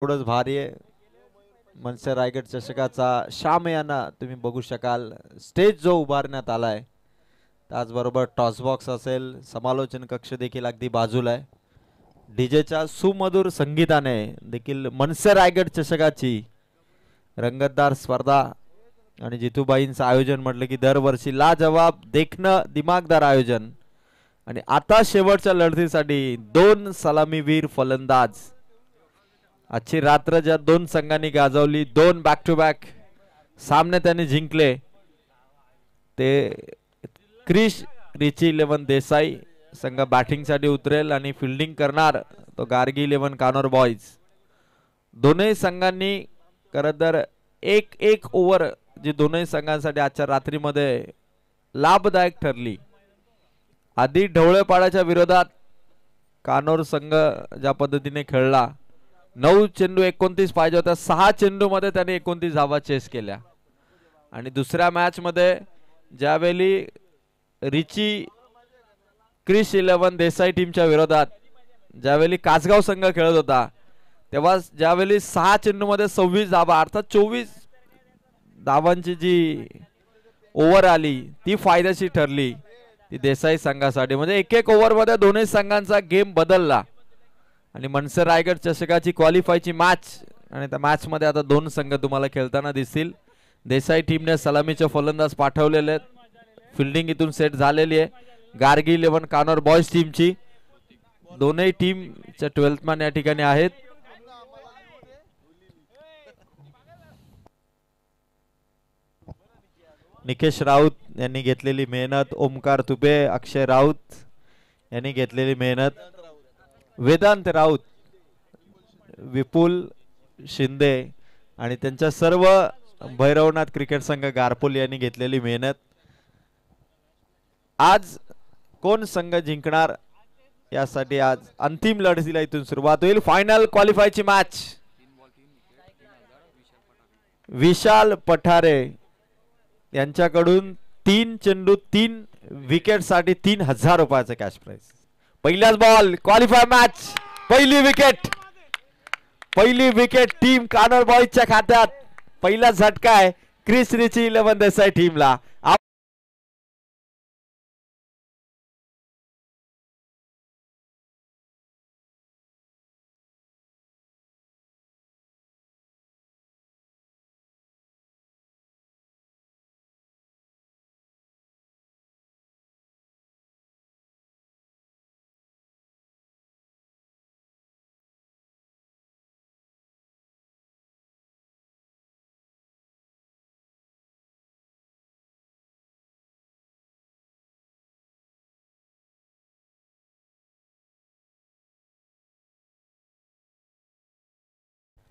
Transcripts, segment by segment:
एवढंच भारी आहे. मनसे रायगड चषकाचा शामयाना तुम्ही बघू शकाल. स्टेज जो उभारण्यात आलाय त्याचबरोबर टॉस बॉक्स असेल, समालोचन कक्ष देखील अगदी बाजूला आहे. डीजेच्या सुमधुर संगीताने देखील मनसे रायगड चषकाची रंगतदार स्पर्धा आणि जितूबाईंचं आयोजन म्हटलं की दरवर्षी लाजवाब देखणं दिमागदार आयोजन. आणि आता शेवटच्या लढतीसाठी दोन सलामीवीर फलंदाज. आजची रात्र ज्या दोन संघांनी गाजवली, दोन बॅक टू बॅक सामने त्यांनी जिंकले, ते क्रिश रिची 11 देसाई संघ बॅटिंगसाठी उतरेल आणि फिल्डिंग करणार तो गार्गी 11 कानोर बॉयज. दोनही संघांनी खरं तर एक एक ओव्हर जी दोनही संघांसाठी आजच्या रात्रीमध्ये लाभदायक ठरली. आधी ढवळेपाड्याच्या विरोधात कानोर संघ ज्या पद्धतीने खेळला, 9 चेंडू 29 पाहिजे होत्या, 6 चेंडू मध्ये त्याने 29 धावा चेस केल्या. आणि दुसऱ्या मॅच मध्ये ज्यावेळी रिची क्रिश 11 देसाई टीमच्या विरोधात ज्यावेळी कासगाव संघ खेळत होता, तेव्हा ज्यावेळी 6 चेंडू मध्ये 26 धावा अर्थात 24 धावांची जी ओव्हर आली ती फायद्याची ठरली ती देसाई संघासाठी. म्हणजे एक एक ओव्हर मध्ये दोन्ही संघांचा गेम बदलला आणि मनसे रायगड चषकाची क्वालिफायची मॅच. आणि त्या मॅच मध्ये आता दोन संघ तुम्हाला खेळताना दिसतील. देसाई टीमने सलामीचे फलंदाज पाठवलेले आहेत. फिल्डिंग इथून सेट झालेली आहे गार्गी 11 कानोर बॉयज टीमची. दोनही टीमच्या 12th मॅन या ठिकाणी आहेत. निकेश राऊत यांनी घेतलेली मेहनत, ओमकार तुपे, अक्षय राऊत यांनी घेतलेली मेहनत, वेदांत राऊत, विपुल शिंदे आणि त्यांच्या सर्व भैरवनाथ क्रिकेट संघ गारपोल यांनी घेतलेली मेहनत. आज कोण संघ जिंकणार यासाठी आज अंतिम लढतीला इथून सुरुवात होईल. फायनल क्वालिफायची मॅच. विशाल पठारे यांच्याकडून 3 चेंडू 3 विकेट साठी 3000 रुपयाचं कॅश प्राइज. पहिलाच बॉल, क्वालिफाय मॅच, पहिली विकेट टीम कानोर बॉयजच्या खात्यात. पहिला झटका आहे क्रिश रिची 11 देसाई टीमला.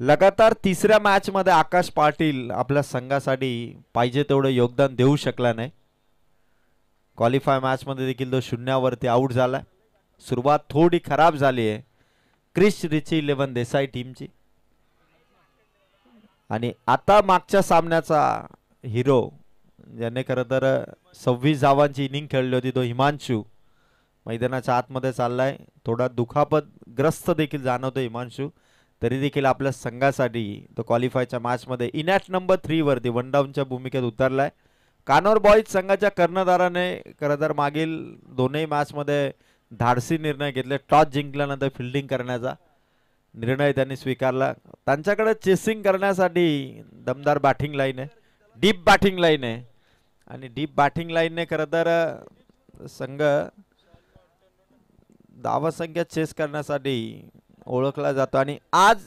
लगातार तिसऱ्या मॅच मध्ये आकाश पाटील आपल्या संघासाठी पाहिजे तेवढं योगदान देऊ शकला नाही. क्वालिफाय मॅच मध्ये देखील तो शून्यावरती आउट झाला. सुरुवात थोडी खराब झाली आहे क्रिश रिची 11 देसाई टीमची. आणि आता मागच्या सामन्याचा हिरो ज्याने खरं तर 26 धावांची इनिंग खेळली होती तो हिमांशू मैदानाच्या आतमध्ये चाललाय. थोडा दुखापतग्रस्त देखील जाणवतो हिमांशू, तरी देखील आपल्या संघासाठी तो क्वालिफायच्या मॅच मध्ये इनॅट नंबर 3 वरती वन डाऊनच्या भूमिकेत उतरलाय. कानोर बॉयज संघाच्या कर्णधाराने खरं तर मागील दोनही मॅच मध्ये धाडसी निर्णय घेतले. टॉस जिंकल्यानंतर फिल्डिंग करण्याचा निर्णय त्यांनी स्वीकारला. त्यांच्याकडे चेसिंग करण्यासाठी दमदार बॅटिंग लाईन आहे, डीप बॅटिंग लाईन आहे. आणि डीप बॅटिंग लाईनने खरं तर संघ धावसंख्या चेस करण्यासाठी ओळखला जातो. आणि आज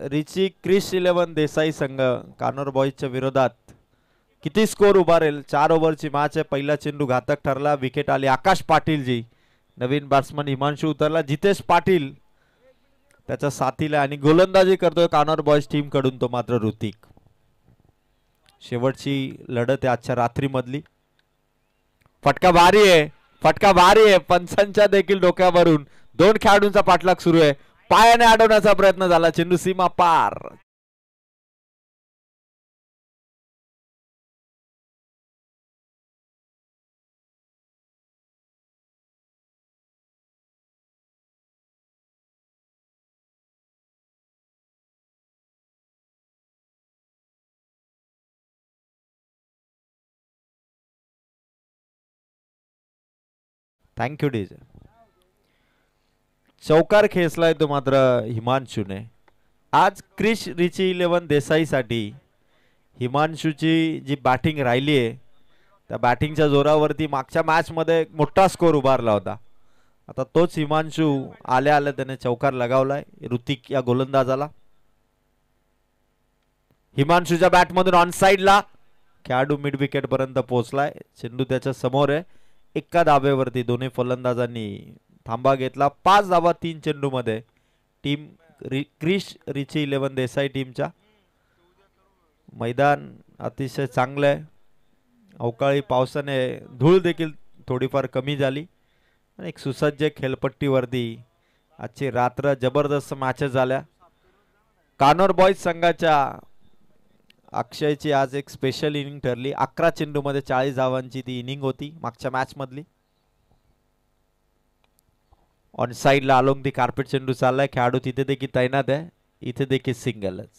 रिची क्रिश 11 देसाई संघ कानोर बॉयजच्या विरोधात किती स्कोर उभारेल. 4 ओव्हरची मॅच आहे. पहिला चेंडू घातक ठरला, विकेट आली आकाश पाटील जी. नवीन बॅट्समन हिमांशू उतरला, जितेश पाटील त्याच्या साथीला आणि गोलंदाजी करतोय कानोर बॉयज टीम कडून तो मात्र ऋतिक. शेवटची लढत आहे आजच्या रात्री मधली. फटका भारी आहे, पंचांच्या देखील डोक्यावरून 2 खेळाडूंचा पाठलाग सुरू आहे. पायाने अडवण्याचा प्रयत्न झाला, चेंडू सीमा पार. Thank you DJ. चौकार खेचलाय तो मात्र हिमांशूने. आज क्रिश रिची 11 देसाईसाठी हिमांशूची जी बॅटिंग राहिली आहे त्या बॅटिंगच्या जोरावरती मागच्या मॅच मध्ये मोठा स्कोर उभारला होता. आता तोच हिमांशू आल्या आल्या त्याने चौकार लगावलाय ऋतिक या गोलंदाजाला. हिमांशूच्या बॅट मधून ऑन साइडला खेळाडू मिड विकेट पर्यंत पोहोचलाय. चेंडू त्याच्या समोर आहे. एका धाब्यावरती दोन्ही फलंदाजांनी थांबा घेतला. 5 धाबा 3 चेंडू मध्ये टीम क्रिश रिची 11 देसाई टीमच्या. मैदान अतिशय चांगलं आहे. अवकाळी पावसाने धूळ देखील थोडीफार कमी झाली आणि एक सुसज्ज खेळपट्टीवरती आजची रात्र जबरदस्त मॅचेस झाल्या. कानोर बॉयज संघाच्या अक्षयची आज एक स्पेशल इनिंग ठरली. 11 चेंडू मध्ये 40 धावांची ती इनिंग होती मागच्या मॅच मधली. ऑन साइडला अलोंग दी कार्पेट चेंडू चाललाय. खेळाडू तिथे देखील तैनात आहे. इथे देखील सिंगलच.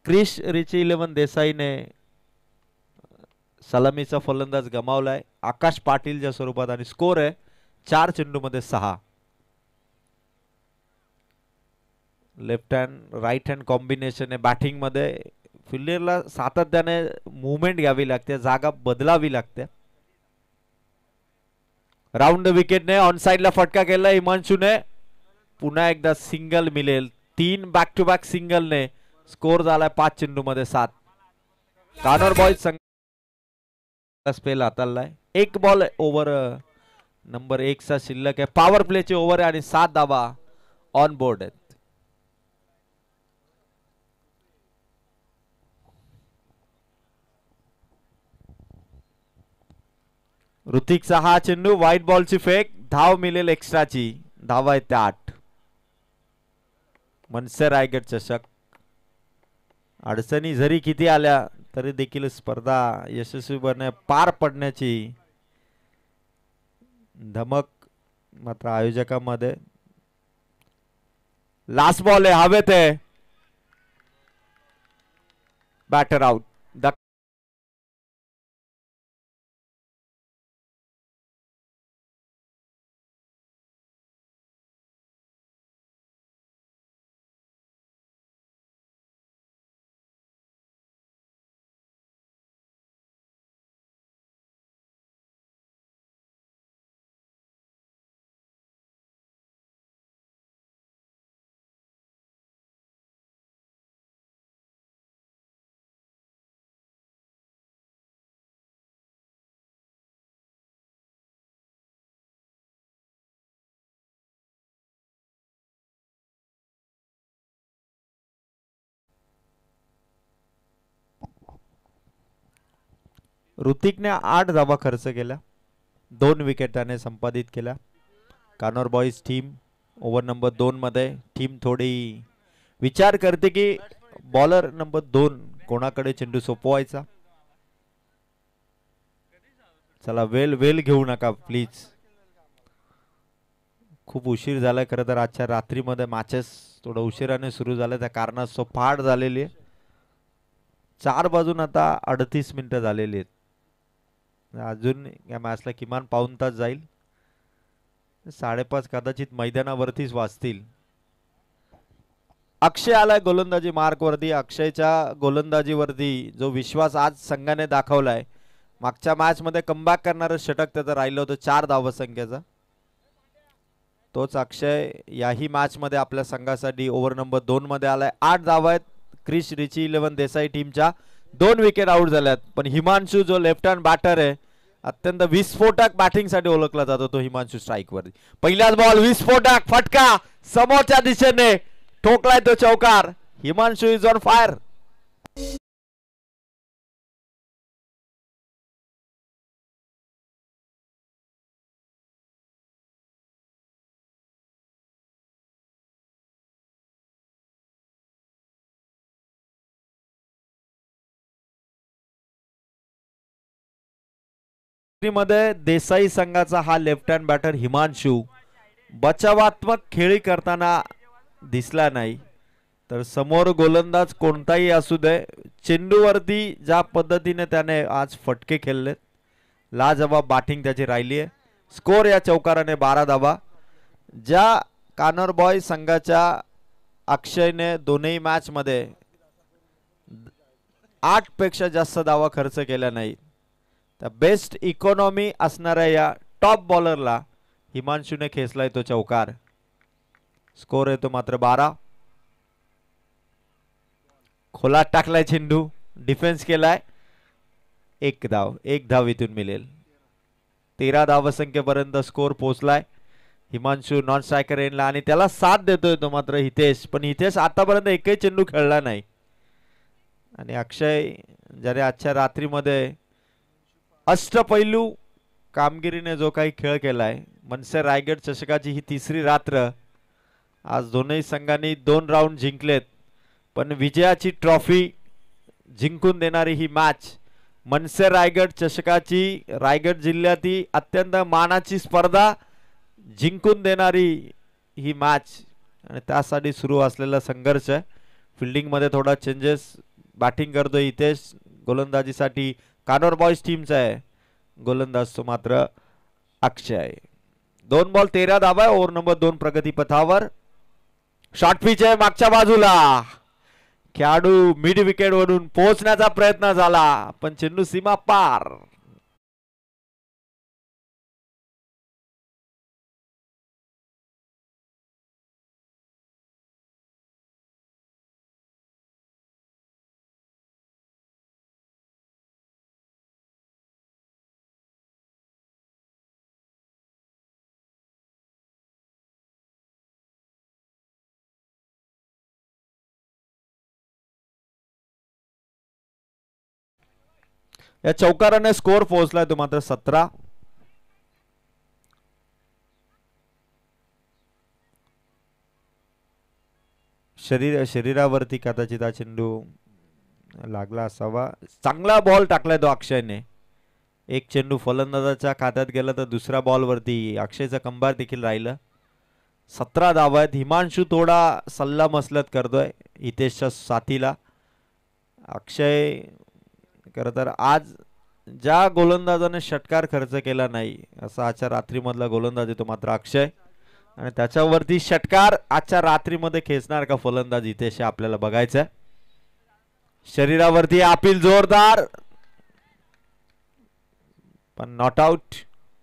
क्रिश रिची 11 देसाईने सलामीचा फलंदाज गमावलाय आकाश पाटीलच्या स्वरूपात आणि स्कोर आहे 4 चेंडू मध्ये 6. Left hand right hand combination आहे बॅटिंग मध्ये. फिल्डरला सातत्याने मुवमेंट घ्यावी लागते, जागा बदलावी लागते. राऊंड विकेटने ऑन साइडला फटका केला हिमांशूने. पुन्हा एकदा सिंगल मिळेल. 3 बॅक टू बॅक सिंगलने स्कोर झालाय 5 चेंडू मध्ये 7. कानोर बॉयज संघ स्पेल हाताळलाय. 1 बॉल ओव्हर नंबर 1 चा शिल्लक आहे. पॉवर प्लेची ओव्हर आहे आणि 7 धावा ऑन बोर्ड आहेत. ऋतिकचा हा चेंडू व्हाईट बॉलची फेक. धाव मिळेल एक्स्ट्राची. धावा आहेत 8. मनसे रायगड चषक. अडचणी जरी किती आल्या तरी देखील स्पर्धा यशस्वीपणे पार पडण्याची धमक मात्र आयोजकांमध्ये. लास्ट बॉल आहे हवेत आहे. Batter out. ऋतिकने 8 धावा खर्च केल्या. 2 विकेट त्याने संपादित केल्या. कानोर बॉयज टीम ओव्हर नंबर 2 मध्ये टीम थोडी विचार करते की बॉलर नंबर 2 कोणाकडे चेंडू सोपवायचा. चला वेल घेऊ नका प्लीज. खूप उशीर झालाय. खरं तर आजच्या रात्रीमध्ये मॅचेस थोडं उशिराने सुरू झाले त्या कारणास्तव फाट झालेली आहे. 4 वाजून आता 38 मिनिटं झालेली आहेत. अजून या मॅचला किमान पाऊण तास जाईल. 5:30 कदाचित मैदानावरतीच वाजतील. अक्षय आलाय गोलंदाजी मार्क वरती. अक्षयच्या गोलंदाजीवरती जो विश्वास आज संघाने दाखवलाय. मागच्या मॅच मध्ये कमबॅक करणारं षटक त्याचं राहिलं होतं 4 धावसंख्येचं. तोच अक्षय याही मॅच मध्ये आपल्या संघासाठी ओव्हर नंबर 2 मध्ये आलाय. 8 धावा आहेत क्रिश रिची 11 देसाई टीमच्या. 2 विकेट आउट झाल्यात. पण हिमांशू जो लेफ्ट हँड बॅटर आहे अत्यंत विस्फोटक बॅटिंग साठी ओळखला जातो तो हिमांशू स्ट्राईक वरती. पहिलाच बॉल विस्फोटक फटका समोरच्या दिशेने ठोकलाय तो चौकार. Himanshu is on fire. मध्ये देसाई संघाचा हा लेफ्ट हँड बॅटर हिमांशू बचावात्मक खेळी करताना दिसला नाही. तर समोर गोलंदाज कोणताही असू दे चेंडूवरती ज्या पद्धतीने त्याने आज फटके खेळलेत लाजवाब बॅटिंग त्याची राहिली आहे. स्कोर या चौकाराने 12 धावा. ज्या कानर बॉय संघाच्या अक्षयने दोनही मॅच मध्ये 8 पेक्षा जास्त धावा खर्च केल्या नाही, तर बेस्ट इकॉनॉमी असणाऱ्या या टॉप बॉलरला हिमांशूने खेचलाय तो चौकार. स्कोर येतो मात्र 12. खोलात टाकलाय चेंडू, डिफेन्स केलाय. एक धाव इथून मिळेल. 13 धावसंख्येपर्यंत स्कोर पोहोचलाय. हिमांशू नॉन स्ट्रायकर एंडला आणि त्याला साथ देतोय तो मात्र हितेश, पण हितेश आतापर्यंत एकही चेंडू खेळला नाही. आणि अक्षय ज्याने आजच्या रात्रीमध्ये अष्टपैलू कामगिरीने जो काही खेळ केलाय, मनसे रायगड चषकाची ही तिसरी रात्र. आज दोनही संघांनी 2 राऊंड जिंकलेत, पण विजयाची ट्रॉफी जिंकून देणारी ही मॅच, मनसे रायगड चषकाची रायगड जिल्ह्यातील अत्यंत मानाची स्पर्धा जिंकून देणारी ही मॅच, आणि त्यासाठी सुरू असलेला संघर्ष. फिल्डिंग मध्ये थोडा चेंजेस. बॅटिंग करतोय हितेश, गोलंदाजीसाठी कानोर बॉयज टीमचा आहे. गोलंदाज तो मात्र अक्षय आहे. 2 बॉल 13 धावा. ओव्हर नंबर 2 प्रगती पथावर. शॉर्ट पिच आहे मागच्या बाजूला. खेळाडू मिड विकेट वरून पोहोचण्याचा प्रयत्न झाला, पण चेंडू सीमा पार. या चौकाराने स्कोर पोहोचलाय तो मात्र 17. शरीरावरती कदाचित हा चेंडू लागला असावा. चांगला बॉल टाकलाय तो अक्षयने. एक चेंडू फलंदाजाच्या खात्यात गेला, तर दुसऱ्या बॉल वरती अक्षयचा कंबार देखील राहिलं. 17 धावा आहेत. हिमांशू थोडा सल्ला मसलत करतोय हितेशच्या साथीला. अक्षय खरं तर आज ज्या गोलंदाजाने षटकार खर्च केला नाही, असा आजच्या रात्रीमधला गोलंदाज आहे तो मात्र अक्षय. आणि त्याच्यावरती षटकार आजच्या रात्रीमध्ये खेचणार का फलंदाज हितेश, आपल्याला बघायचं. शरीरावरती अपील जोरदार, पण नॉट आउट.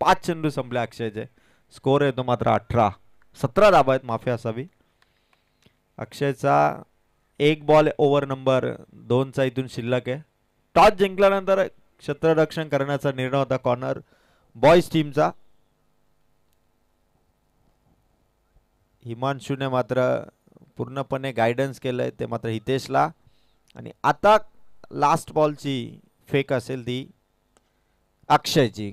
5 चेंडू संपले अक्षयचे. स्कोर येतो मात्र 18. 17 धाबा आहेत, माफी असावी. अक्षयचा 1 बॉल ओव्हर नंबर 2 चा इथून शिल्लक आहे. टॉस जिंकल्यानंतर क्षेत्ररक्षण करण्याचा निर्णय होता कॉर्नर बॉयज टीमचा. हिमांशूने मात्र पूर्णपणे गायडन्स केलंय ते मात्र हितेशला. आणि आता लास्ट बॉलची फेक असेल ती अक्षयची.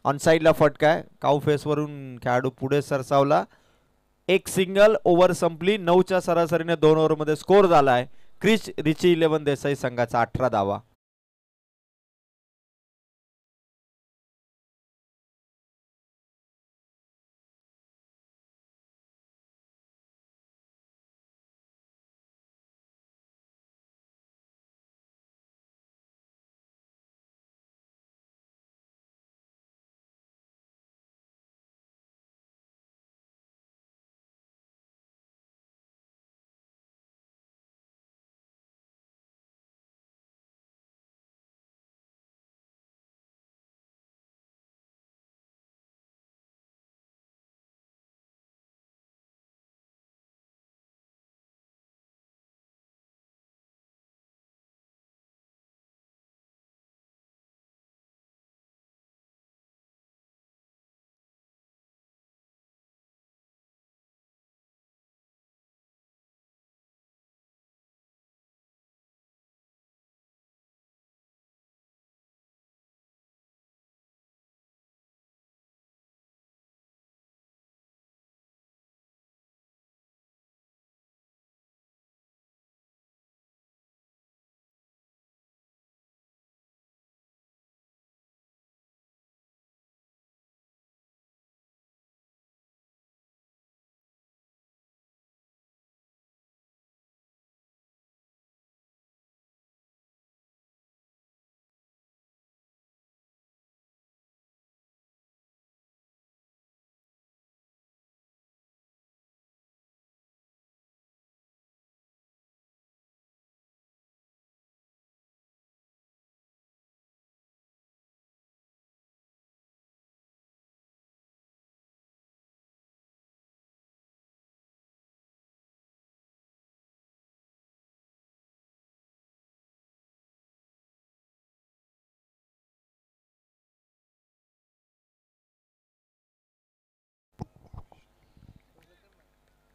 ऑन साइडला फटका आहे. काऊ फेस वरून खेळाडू पुढे सरसावला. एक सिंगल. ओव्हर संपली. 9च्या सरासरीने 2 ओव्हरमध्ये स्कोर झालाय. क्रिच रिची 11 देसाई संघाचा 18 धावा.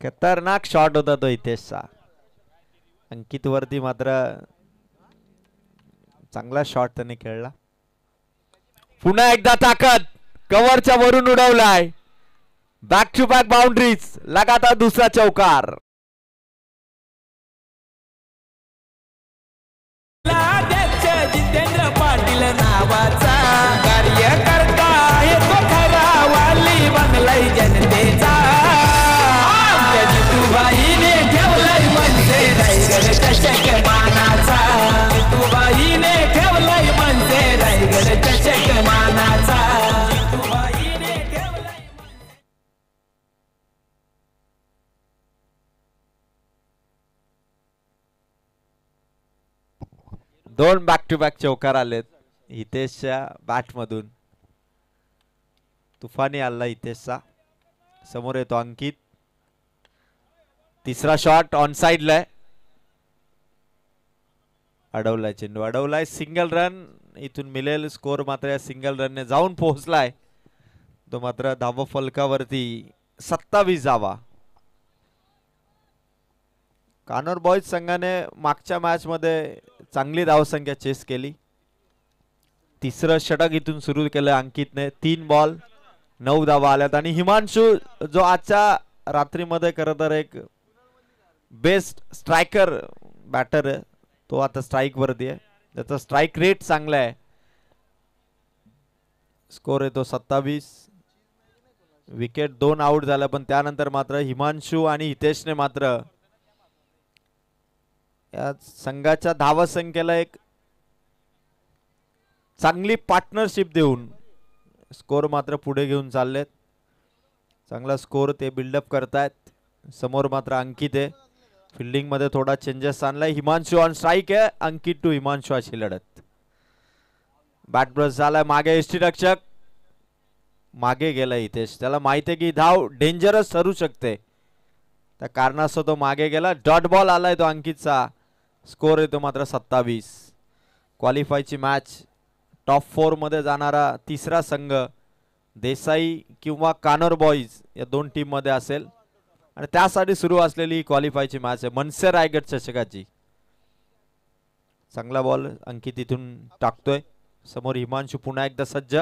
खतरनाक शॉट होता तो हितेशचा. अंकित वरती मात्र चांगला शॉट त्याने खेळला. पुन्हा एकदा ताकद कव्हरच्या वरून उडवलाय. बॅक टू बॅक बाउंड्रीज, लगातार दुसरा चौकार. जितेंद्र पाटील नावाचा कार्यकर्ता आहे तो खरा, वाली बंगलाई जनतेचा. जितूबाईने ठेवलाय मनसे रायगड चषक मानाचा. जितूबाईने ठेवलाय मनसे रायगड चषक मानाचा. जितूबाईने ठेवलाय. दोन बॅक टू बॅक चौकार आलेत हितेशच्या बॅट मधून. तुफानी आला हितेशचा. समोर येतो अंकित. तिसरा शॉट ऑन साइडला आहे. अडवलाय चेंडू, अडवलाय. सिंगल रन इथून मिळेल. स्कोर मात्र या सिंगल रनने जाऊन पोहोचलाय तो मात्र धाव फलकावरती 27 धावा. कानोर बॉयज संघाने मागच्या मॅच मध्ये चांगली धावसंख्या चेस केली. तिसरं षटक इथून सुरू केलं अंकितने. 3 बॉल 9 धावा आल्यात. आणि हिमांशू जो आजच्या रात्रीमध्ये खरं तर एक बेस्ट स्ट्रायकर बॅटर आहे, तो आता स्ट्राईक वरती आहे. त्याचा स्ट्राईक रेट चांगला आहे. स्कोर येतो 27. विकेट 2 आउट झाला, पण त्यानंतर मात्र हिमांशू आणि हितेशने मात्र या संघाच्या धावसंख्येला एक चांगली पार्टनरशिप देऊन स्कोर मात्र पुढे घेऊन चाललेत. चांगला स्कोर ते बिल्डअप करतायत. समोर मात्र अंकित आहे. फिल्डिंग मध्ये थोडा चेंजेस आणलाय. हिमांशू ऑन स्ट्राईक आहे. अंकित टू हिमांशू अशी लढत. बॅट ब्रश झालाय. मागे यष्टीरक्षक मागे गेलाय हितेश. त्याला माहिती आहे की धाव डेंजरस ठरू शकते, त्या कारणास्तव तो मागे गेला. डॉट बॉल आलाय तो अंकितचा. स्कोर येतो मात्र 27. क्वालिफायची मॅच टॉप 4 मध्ये जाणारा तिसरा संघ देसाई किंवा कानोर बॉईज या दोन टीम मध्ये असेल. आणि त्यासाठी सुरू असलेली क्वालिफायची मॅच आहे मनसे रायगड चषकाची. चांगला बॉल अंकित इथून टाकतोय. समोर हिमांशू पुन्हा एकदा सज्ज.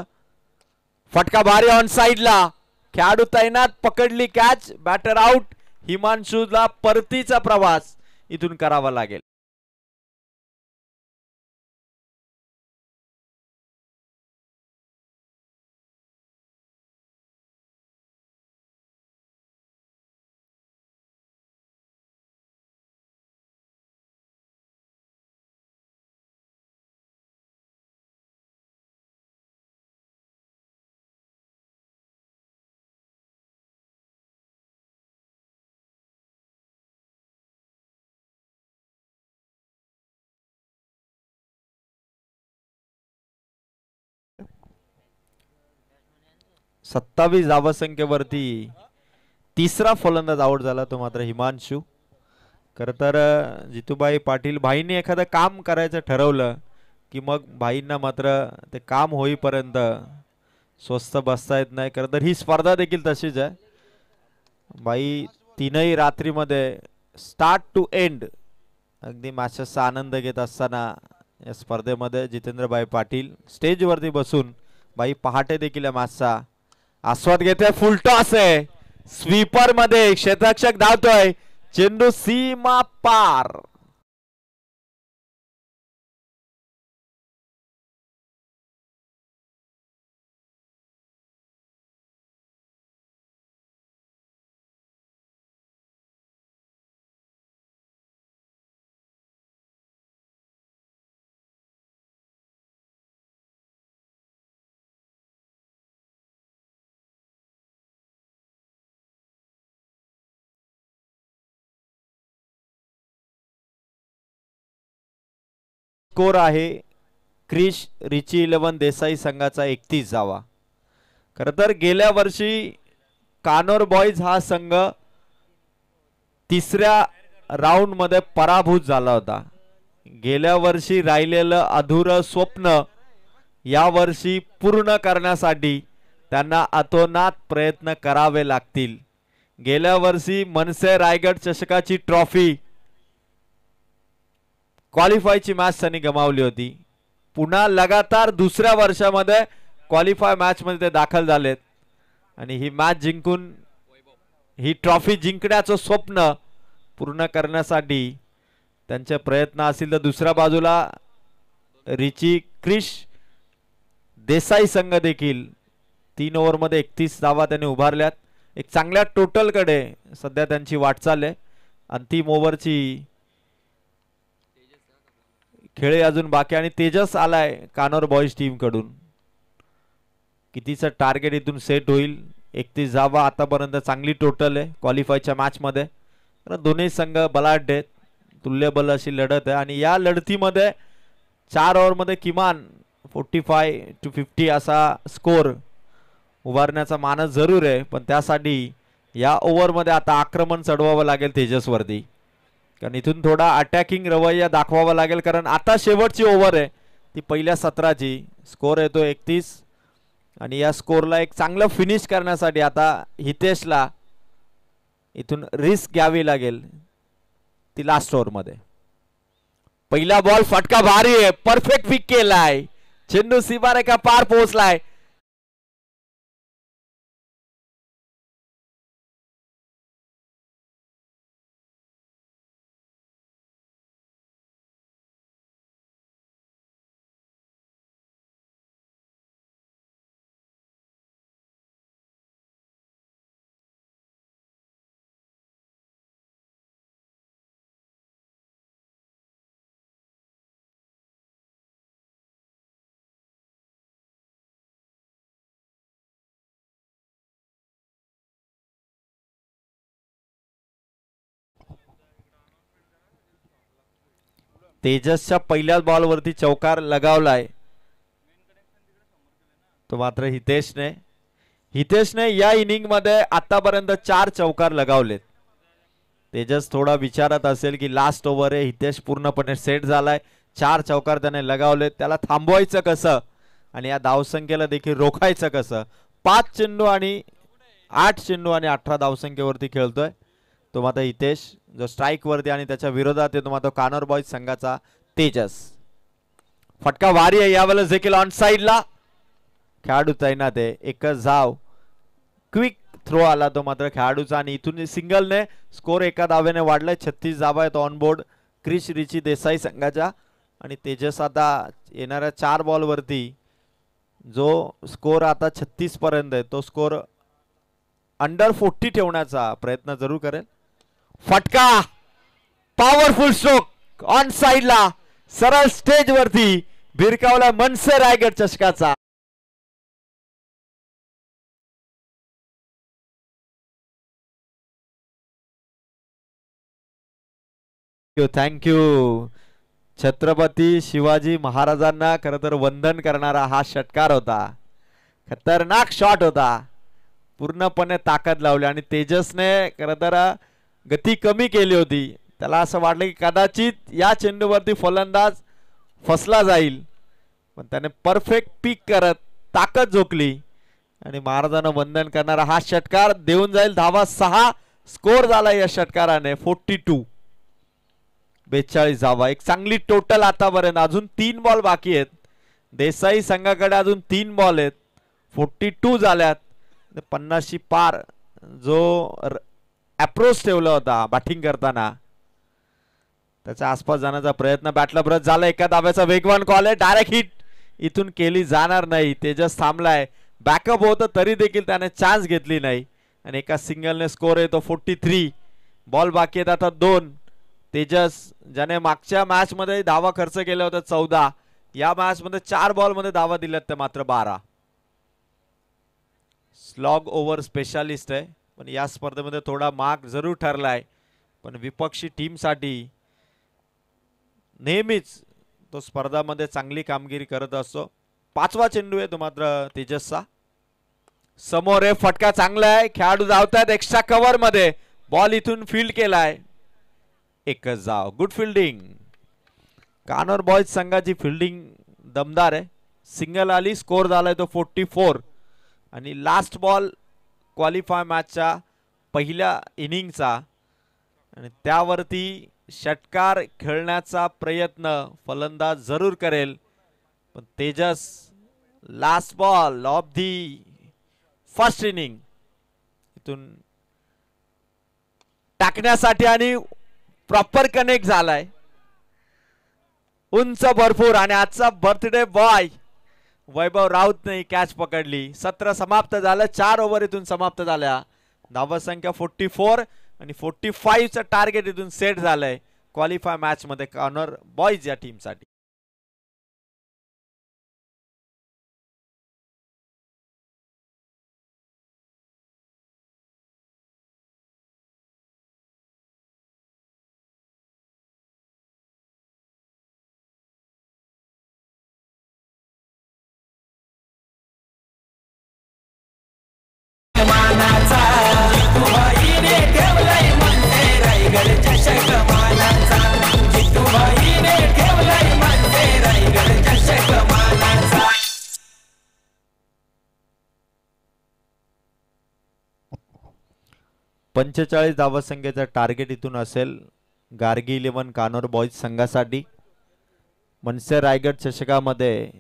फटका भारी ऑन साइडला. खेळाडू तैनात. पकडली कॅच. Batter out. हिमांशूला परतीचा प्रवास इथून करावा लागेल. सत्तावीस धावसंख्येवरती तिसरा फलंदाज आउट झाला, तो मात्र हिमांशू. खर तर जितूबाई पाटील भाईंनी एखादं काम करायचं ठरवलं की मग भाईंना मात्र ते काम होईपर्यंत स्वस्थ बसता येत नाही. खर तर ही स्पर्धा देखील तशीच आहे. बाई तीनही रात्रीमध्ये स्टार्ट टू एंड अगदी मॅचेसचा आनंद घेत असताना या स्पर्धेमध्ये जितेंद्रबाई पाटील स्टेजवरती बसून बाई पहाटे देखील या मॅचचा आस्वाद घेते. फुल टॉस आहे. स्वीपर मध्ये क्षेत्ररक्षक धावतोय. चेंडू सीमा पार. स्कोर आहे क्रिश रिची 11 देसाई संघाचा 31 धावा. खर तर गेल्या वर्षी कानोर बॉईज हा संघ तिसऱ्या राऊंड मध्ये पराभूत झाला होता. गेल्या वर्षी राहिलेलं अधुरं स्वप्न या वर्षी पूर्ण करण्यासाठी त्यांना अतोनात प्रयत्न करावे लागतील. गेल्या वर्षी मनसे रायगड चषकाची ट्रॉफी क्वालिफायची मॅच त्यांनी गमावली होती. पुन्हा लगातार दुसऱ्या वर्षामध्ये क्वालिफाय मॅच मध्ये ते दाखल झालेत आणि ही मॅच जिंकून ही ट्रॉफी जिंकण्याचं स्वप्न पूर्ण करण्यासाठी त्यांचे प्रयत्न असतील. तर दुसऱ्या बाजूला रिची क्रिश देसाई संघ देखील 3 ओव्हरमध्ये 31 धावा त्यांनी उभारल्यात. एक चांगल्या टोटल कडे सध्या त्यांची वाटचाल आहे. अंतिम ओव्हरची खेळ अजून बाकी आणि तेजस आलाय कानोर बॉईज टीम कडून. कितीचं टार्गेट इथून सेट होईल? 31 धावा आतापर्यंत चांगली टोटल आहे क्वालिफायच्या मॅच मध्ये. दोन्ही संघ बलाढ्य आहेत, तुल्यबल अशी लढत आहे आणि या लढतीमध्ये 4 ओव्हरमध्ये किमान 45-50 असा स्कोर उभारण्याचा मानस जरूर आहे. पण त्यासाठी या ओव्हरमध्ये आता आक्रमण चढवावं लागेल तेजसवरती, कारण इथून थोडा अटॅकिंग रवैया दाखवावा लागेल. कारण आता शेवटची ओव्हर आहे ती पहिल्या 17ची. स्कोर येतो 31 आणि या स्कोरला एक चांगलं फिनिश करण्यासाठी आता हितेशला इथून रिस्क घ्यावी लागेल ती लास्ट ओव्हरमध्ये. पहिला बॉल फटका भारी आहे, परफेक्ट पिक केलाय, चेंडू सीमारेखा पार पोहोचलाय. तेजसच्या पहिल्याच बॉलवरती चौकार लगावलाय तो मात्र हितेशने या इनिंग मध्ये आतापर्यंत 4 चौकार लगावलेत. तेजस थोडा विचारात असेल की लास्ट ओव्हर आहे, हितेश पूर्णपणे सेट झालाय, 4 चौकार त्याने लगावलेत, त्याला थांबवायचं कसं आणि या धावसंख्येला देखील रोखायचं कसं. 8 चेंडू आणि 18 धावसंख्येवरती खेळतोय तो मात्र हितेश, जो स्ट्राइक वरती आणि त्याच्या विरोधात येतो मात्र कानोर बॉईज संघाचा तेजस. फटका भारी आहे यावेळेस देखील ऑन साइडला, खेळाडू तैनात आहे. एकच धाव, क्विक थ्रो आला तो मात्र खेळाडूचा आणि इथून सिंगलने स्कोर एका धावेने वाढलाय. 36 धावा आहेत ऑन बोर्ड क्रिश रिची देसाई संघाच्या आणि तेजस आता येणाऱ्या 4 बॉल वरती जो स्कोर आता 36 पर्यंत आहे तो स्कोर अंडर 40 ठेवण्याचा प्रयत्न जरूर करेल. फटका, पॉवरफुल स्ट्रोक ऑन साइडला, सरळ स्टेज वरती भिरकावला मनसे रायगड चषकाचा. थँक्यू. छत्रपती शिवाजी महाराजांना खरं तर वंदन करणारा हा षटकार होता. खतरनाक शॉट होता, पूर्णपणे ताकद लावली आणि तेजसने खरं तर गती कमी केली होती. त्याला असं वाटलं की कदाचित या चेंडूवरती फलंदाज फसला जाईल, पण त्याने परफेक्ट पिक करत ताकद झोकली आणि महाराजांना वंदन करणारा हा षटकार देऊन जाईल. धावा 6 स्कोर झाला या षटकाराने 42. 42 धावा, एक चांगली टोटल आतापर्यंत. अजून 3 बॉल बाकी आहेत. देसाई संघाकडे अजून 3 बॉल आहेत. 42 झाल्यात. 50शी पार जो अप्रोच ठेवला होता बॅटिंग करताना त्याच्या आसपास जाण्याचा प्रयत्न बॅटला ब्रश झाला. एका धाव्याचा वेगवान कॉल आहे, डायरेक्ट हिट इथून केली जाणार नाही. तेजस थांबलाय, बॅकअप होतं तरी देखील त्याने चान्स घेतली नाही आणि एका सिंगलने स्कोर येतो 43. बॉल बाकी आहेत आता 2. तेजस ज्याने मागच्या मॅच मध्ये धावा खर्च केला होता 14, या मॅच मध्ये 4 बॉल मध्ये धावा दिल्यात ते मात्र 12. स्लॉग ओव्हर स्पेशालिस्ट आहे, पण या स्पर्धेमध्ये थोडा मार्क जरूर ठरलाय. पण विपक्षी टीम साठी नेहमीच तो स्पर्धामध्ये चांगली कामगिरी करत असतो. 5वा चेंडू आहे तो मात्र तेजसचा. समोर आहे, फटका चांगला आहे, खेळाडू धावतात एक्स्ट्रा कव्हर मध्ये. बॉल इथून फील्ड केलाय, एकच धाव. Good fielding. कानोर बॉयज संघाची फिल्डिंग दमदार आहे. सिंगल आली, स्कोर झालाय तो 44 आणि लास्ट बॉल क्वालिफाय मॅचच्या पहिल्या इनिंगचा आणि त्यावरती षटकार खेळण्याचा प्रयत्न फलंदाज जरूर करेल, पण Tejas last ball of the first inning इथून टाकण्यासाठी आणि प्रॉपर कनेक्ट झालाय उंच भरपूर आणि आजचा बर्थडे बॉय वैभव राऊतने कॅच पकडली. सत्र समाप्त झालं. 4 ओव्हर इथून समाप्त झाल्या. धावसंख्या 44 आणि 45 चं टार्गेट इथून सेट झालंय क्वालिफाय मॅच मध्ये कॉर्नर बॉयज या टीम साठी. पंचेचाळीस धावसंख्येचा टार्गेट इथून असेल गार्गी 11 कानोर बॉयज संघासाठी. मनसे रायगड चषकामध्ये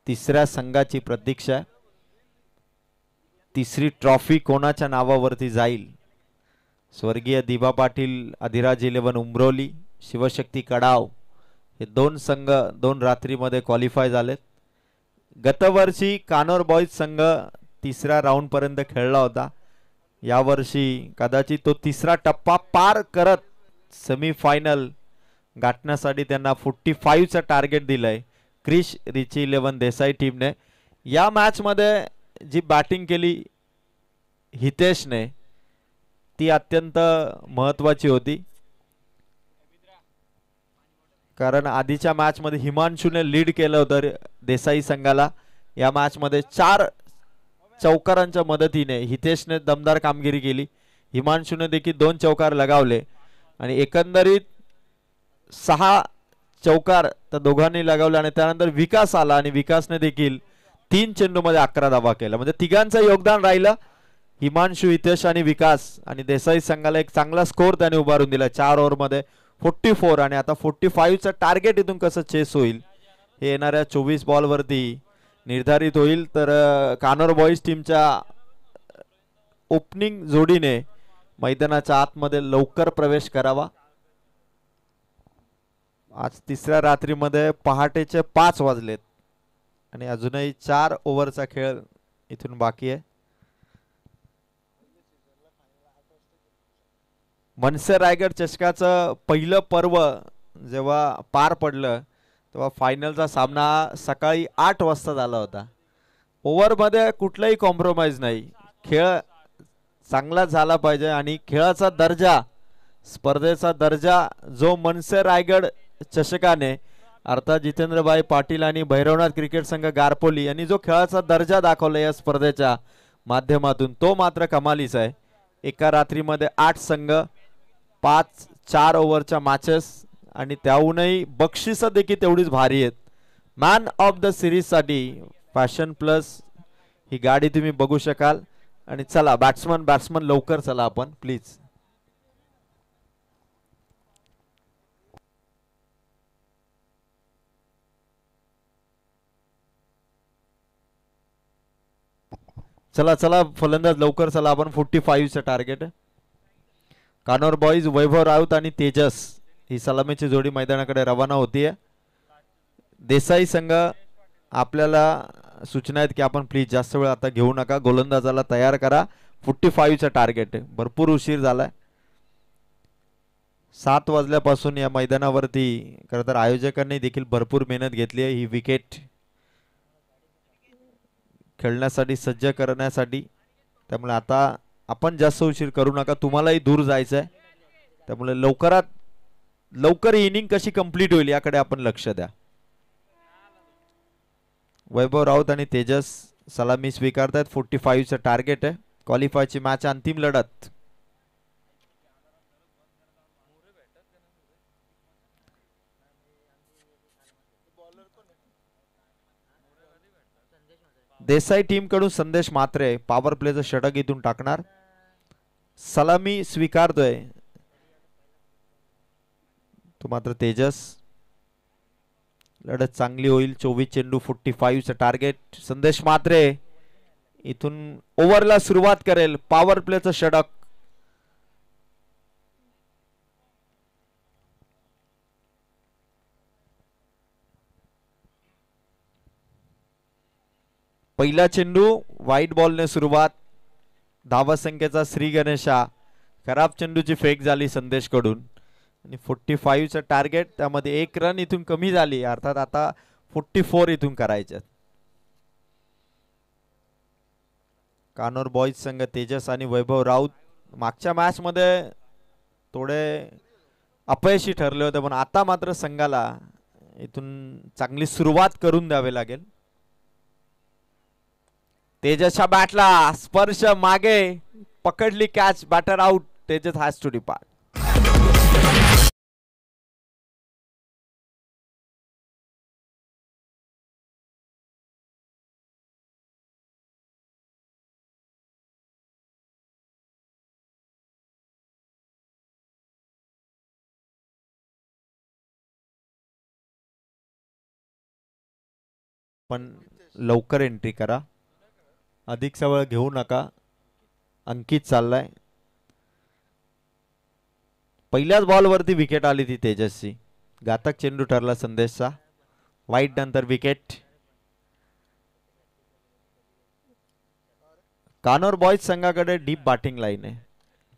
तिसऱ्या संघाची प्रतीक्षा. तिसरी ट्रॉफी कोणाच्या नावावरती जाईल. स्वर्गीय दिबा पाटील अधिराज 11 उमरोली, शिवशक्ती कडाव हे 2 संघ 2 रात्रीमध्ये क्वालिफाय झालेत. गतवर्षी कानोर बॉयज संघ तिसऱ्या राऊंड पर्यंत खेळला होता. यावर्षी कदाचित तो तिसरा टप्पा पार करत सेमीफायनल गाठण्यासाठी त्यांना 45 चं टार्गेट दिलंय क्रिश रिची 11 देसाई टीमने. या मॅच मध्ये जी बॅटिंग केली हितेशने ती अत्यंत महत्वाची होती, कारण आधीच्या मॅच मध्ये हिमांशूने लीड केलं होतं देसाई संघाला. या मॅच मध्ये 4 चौकारांच्या मदतीने हितेशने दमदार कामगिरी केली. हिमांशूने देखील 2 चौकार लगावले आणि एकंदरीत 6 चौकार त्या दोघांनी लगावले आणि त्यानंतर विकास आला आणि विकासने देखील 3 चेंडूमध्ये 11 धावा केला. म्हणजे तिघांचं योगदान राहिलं. हिमांशू, हितेश आणि विकास आणि देसाई संघाला एक चांगला स्कोर त्याने उभारून दिला 4 ओव्हर मध्ये 44 आणि आता 45 चं टार्गेट इथून कसं चेस होईल हे येणाऱ्या 24 बॉल वरती निर्धारित होईल. तर कानोर बॉयज टीमच्या ओपनिंग जोडीने मैदानाच्या आतमध्ये लवकर प्रवेश करावा. आज तिसऱ्या रात्रीमध्ये पहाटेचे 5 वाजलेत आणि अजूनही 4 ओव्हरचा खेळ इथून बाकी आहे. मनसे रायगड चषकाचं पहिलं पर्व जेव्हा पार पडलं तेव्हा फायनलचा सामना सकाळी 8 वाजता झाला होता. ओव्हरमध्ये कुठलाही कॉम्प्रोमाइज नाही. खेळ चांगला झाला पाहिजे आणि खेळाचा दर्जा, स्पर्धेचा दर्जा जो मनसे रायगड चषकाने अर्थात जितेंद्रभाई पाटील आणि भैरवनाथ क्रिकेट संघ गारपोली यांनी जो खेळाचा दर्जा दाखवला या स्पर्धेच्या माध्यमातून तो मात्र कमालीचा आहे. एका रात्रीमध्ये 8 संघ, 4 ओव्हरच्या मॅचेस आणि त्याहूनही बक्षिस देखील तेवढीच भारी आहेत. मॅन ऑफ द सिरीज साठी फॅशन प्लस ही गाडी तुम्ही बघू शकाल. आणि चला बॅट्समन लवकर चला आपण प्लीज. चला फलंदाज लवकर चला आपण. 45 चं टार्गेट. कानोर बॉयज वैभव राऊत आणि तेजस ही सलामीची जोडी मैदानाकडे रवाना होतीये. देसाई संघ आपल्याला सूचना आहेत की आपण प्लीज जास्त वेळ आता घेऊ नका, गोलंदाजाला तयार करा. 45 चं टार्गेट आहे. भरपूर उशीर झालाय. 7 वाजल्यापासून या मैदानावरती खरं तर आयोजकांनी देखील भरपूर मेहनत घेतली आहे ही विकेट खेळण्यासाठी सज्ज करण्यासाठी. त्यामुळे आता आपण जास्त उशीर करू नका. तुम्हालाही दूर जायचं आहे त्यामुळे लवकरात लवकर इनिंग कशी कंप्लीट होईल याकडे आपण लक्ष द्या. वैभव राऊत आणि तेजस सलामी स्वीकारतात. 45 चं टार्गेट आहे. क्वालिफायची मॅच अंतिम लढत. देसाई टीम कडून संदेश मात्रे पॉवर प्लेचं षटक इथून टाकणार. सलामी स्वीकारतोय तो मात्र तेजस. लढत चांगली होईल. 24 चेंडू 45 चं टार्गेट. संदेश म्हात्रे इथून ओव्हरला सुरुवात करेल. पॉवर प्लेचं षटक. पहिला चेंडू व्हाईट बॉलने सुरुवात. धावसंख्येचा श्री गणेशा. खराब चेंडूची फेक झाली संदेश कडून आणि 45 चं टार्गेट. त्यामध्ये 1 रन इथून कमी झाली. अर्थात आता 44 इथून करायचे. कानोर बॉईज संघ तेजस आणि वैभव राऊत मागच्या मॅच मध्ये थोडे अपयशी ठरले होते, पण आता मात्र संघाला इथून चांगली सुरुवात करून द्यावी लागेल. तेजसच्या बॅटला स्पर्श मागे पकडली catch. Batter out. Tejas has to depart. पण लवकर एंट्री करा. अधिक वेळ घेऊ नका. अंकित चाललाय. पहिल्याच बॉल वरती विकेट आली ती तेजसची. घातक चेंडू ठरला संदेशचा. वाईट नंतर विकेट. कानोर बॉईज संघाकडे डीप बॅटिंग लाईन आहे.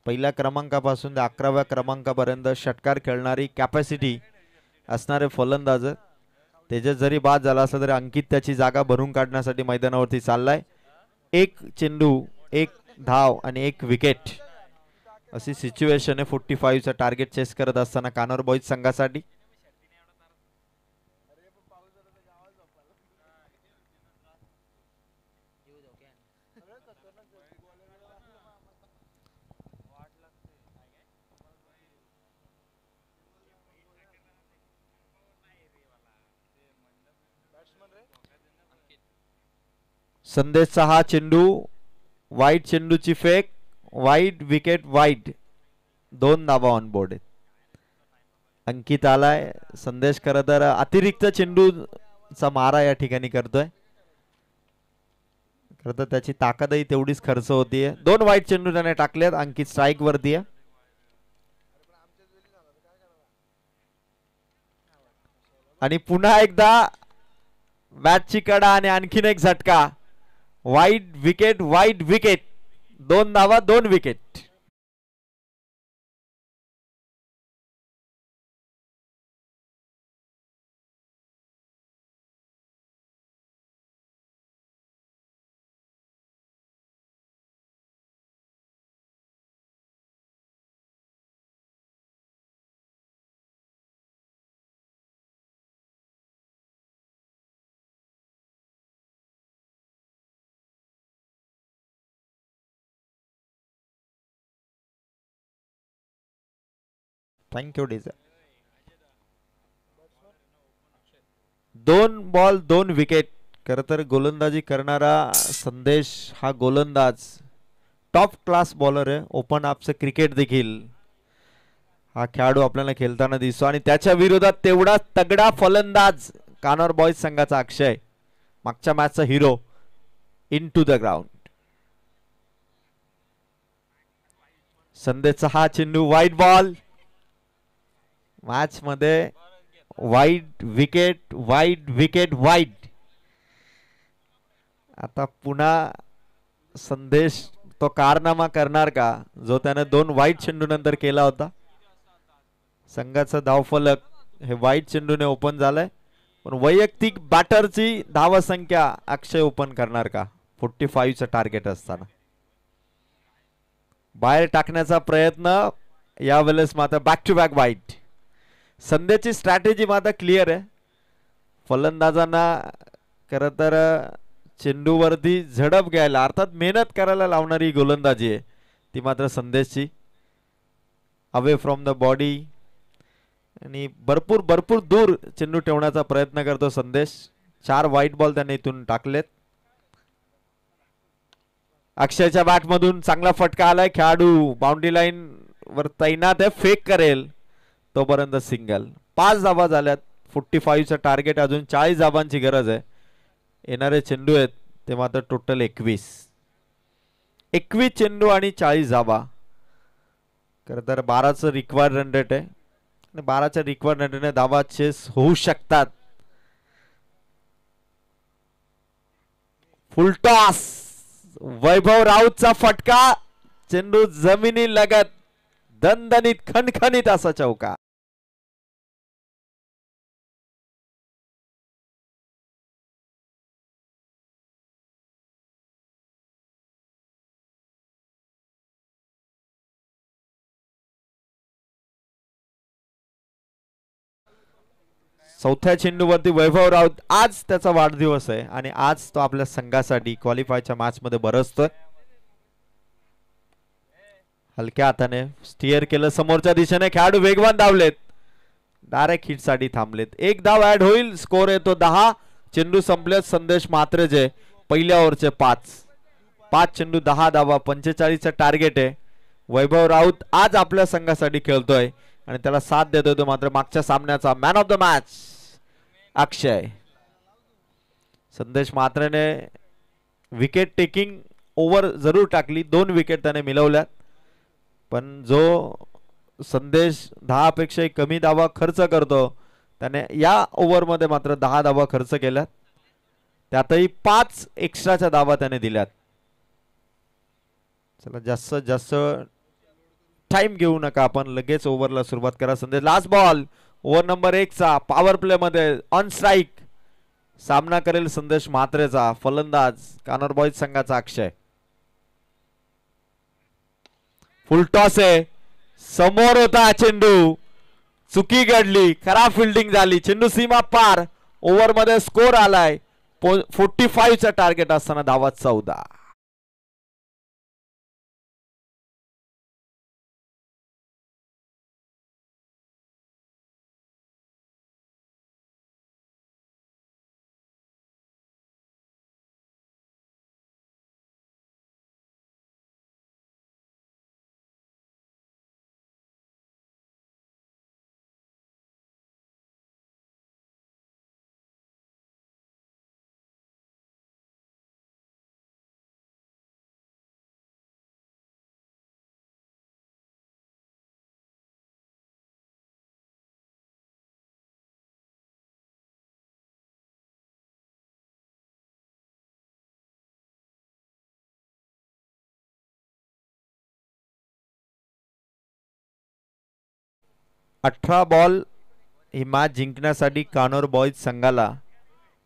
पहिल्या क्रमांकापासून ते 11व्या क्रमांकापर्यंत षटकार खेळणारी कॅपॅसिटी असणारे फलंदाज. तेजस जरी बाद झाला असला तरी अंकित त्याची जागा भरून काढण्यासाठी मैदानावरती चाललाय. 1 चेंडू 1 धाव आणि 1 विकेट अशी सिच्युएशन आहे 45 चं टार्गेट चेस करत असताना कानोर बॉईज संघासाठी. संदेशचा हा चेंडू वाईट चेंडूची फेक. वाईट विकेट. वाईट. 2 धावा ऑन बोर्ड आहेत. अंकित आलाय. संदेश खरं तर अतिरिक्त चेंडूचा मारा या ठिकाणी करतोय. खरं तर त्याची ताकदही तेवढीच खर्च होतीये. 2 वाईट चेंडू त्याने टाकलेत. अंकित स्ट्राईक वरती आहे. आणि पुन्हा एकदा बॅटची कडा आणि आणखीन एक झटका. वाईट विकेट. वाईट विकेट. 2 धावा 2 विकेट. थँक्यू डीजा. 2 ball 2 wicket. खरं तर गोलंदाजी करणारा संदेश हा गोलंदाज टॉप क्लास बॉलर आहे. ओपन आपचं क्रिकेट देखील हा खेळाडू आपल्याला खेळताना दिसतो आणि त्याच्या विरोधात तेवढा तगडा फलंदाज कानोर बॉईज संघाचा अक्षय. मागच्या मॅचचा hero. Into the ground. संदेशचा हा चेंडू वाईट बॉल. मॅच मध्ये वाईट विकेट. वाईट विकेट. वाईट. आता पुन्हा संदेश तो कारनामा करणार का जो त्याने 2 वाईट चेंडू नंतर केला होता. संघाचा धावफलक हे वाईट चेंडूने ओपन झालंय, पण वैयक्तिक बॅटरची धावसंख्या अक्षय ओपन करणार का 45 चं टार्गेट असताना. बाहेर टाकण्याचा प्रयत्न. यावेळेस मात्र बॅक टू बॅक वाईट. संदेशची स्ट्रॅटेजी मात्र क्लिअर आहे. फलंदाजांना खरं तर चेंडूवरती झडप घ्यायला अर्थात मेहनत करायला लावणारी गोलंदाजी आहे ती मात्र संदेशची. अवे फ्रॉम द बॉडी आणि भरपूर भरपूर दूर चेंडू ठेवण्याचा प्रयत्न करतो संदेश. 4 वाईट बॉल त्याने इथून टाकलेत. अक्षयच्या बॅट मधून चांगला फटका आलाय. खेळाडू बाउंड्री लाईन वर तैनात आहे, फेक करेल तोपर्यंत सिंगल. 5 धावा झाल्यात. 45चं टार्गेट, अजून 40 धावांची गरज आहे. येणारे चेंडू आहेत ते मात्र टोटल 21 चेंडू आणि 40 धावा. खरं तर 12चं रिक्वायर्ड रन रेट आहे आणि 12च्या रिक्वायर्ड रन रेटने धावा चेस होऊ शकतात. फुल टॉस, वैभव राऊतचा फटका, चेंडू जमिनी लगत, दणदणीत खणखणीत असा चौका. चौथ्या चेंडूवरती वैभव राऊत, आज त्याचा वाढदिवस आहे आणि आज तो आपल्या संघासाठी क्वालिफायच्या मॅच मध्ये बरसतोय. हलक्या हाताने स्टिअर केलं समोरच्या दिशेने. खेळाडू वेगवान धावलेत, डायरेक्ट हिट साठी थांबलेत. एक धाव ऍड होईल, स्कोर येतो 10. चेंडू संपलेत. संदेश मात्रेचे पहिल्या ओव्हरचे 5 चेंडू 10 धावा, 45चं टार्गेट आहे. वैभव राऊत आज आपल्या संघासाठी खेळतोय आणि त्याला साथ देतोय तो मात्र मागच्या सामन्याचा मॅन ऑफ द मॅच अक्षय. संदेश मात्रेने विकेट टेकिंग ओव्हर जरूर टाकली, 2 विकेट त्याने मिळवल्यात, पण जो संदेश 10 पेक्षा कमी धावा खर्च करतो त्याने या ओव्हर मध्ये मात्र 10 धावा खर्च केल्यात. त्यातही 5 एक्स्ट्राच्या धावा त्याने दिल्यात. चला जास्तीत जास्त टाइम घेऊ नका, आपण लगेच ओव्हरला सुरुवात करा. संदेश लास्ट बॉल, ओव्हर नंबर 1 चा पॉवर प्ले मध्ये ऑन स्ट्राइक सामना करेल संदेश म्हात्रेचा. फलंदाज कानोर बॉईज संघाचा अक्षय. फुल टॉस आहे, समोर होता चेंडू, चुकी घडली, खराब फिल्डिंग झाली, चेंडू सीमा पार. ओव्हर मध्ये स्कोर आलाय 45चं टार्गेट असताना धावा 14. अठरा बॉल ही मॅच जिंकण्यासाठी कानोर बॉईज संघाला